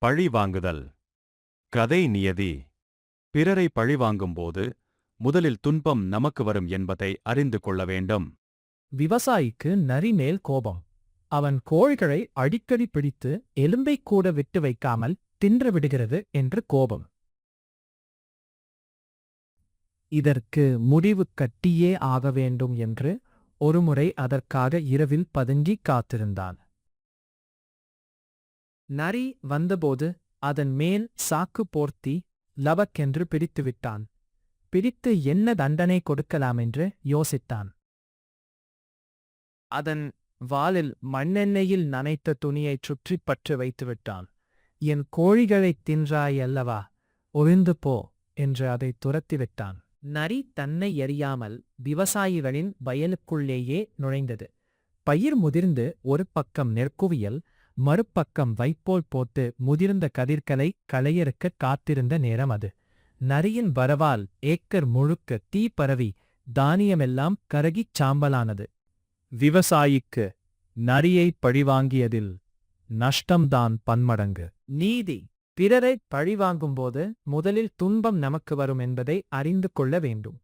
பழி வாங்குதல். கதை நியதி. பிறரை பழிவாங்கும்போது முதலில் துன்பம் நமக்கு வரும் என்பதை அறிந்து கொள்ள வேண்டும். விவசாயிக்கு நரி மேல் கோபம். அவன் கோழிகளை அடிக்கடி பிடித்து எலும்பைக் கூட விட்டு வைக்காமல் தின்று விடுகிறது என்று கோபம். இதற்கு முடிவு கட்டியே ஆக வேண்டும் என்று ஒருமுறை அதற்காக இரவில் பதுங்கி காத்திருந்தான். நரி வந்தபோது அதன் மேல் சாக்கு போர்த்தி லவக்கென்று பிடித்துவிட்டான். பிடித்து என்ன தண்டனை கொடுக்கலாமென்று யோசித்தான். அதன் வாலில் மண்ணெண்ணெயில் நனைத்த துணியைச் சுற்றிப் பற்ற வைத்துவிட்டான். என் கோழிகளைத் தின்றாய் அல்லவா, ஒழிந்து போ என்று அதைத் துரத்திவிட்டான். நரி தன்னை எறியாமல் விவசாயிகளின் வயலுக்குள்ளேயே நுழைந்தது. பயிர் முதிர்ந்து ஒரு பக்கம் நெற்குவியல், மறுபக்கம் வைப்போல் போட்டு முதிர்ந்த கதிர்களை களையறுக்கக் காத்திருந்த நேரம் அது. நரியின் வரவால் ஏக்கர் முழுக்க தீ பரவி தானியமெல்லாம் கருகிச் சாம்பலானது. விவசாயிக்கு நரியை பழிவாங்கியதில் நஷ்டம்தான் பன்மடங்கு. நீதி. பிறரை பழிவாங்கும்போது முதலில் துன்பம் நமக்கு வரும் என்பதை அறிந்து கொள்ள வேண்டும்.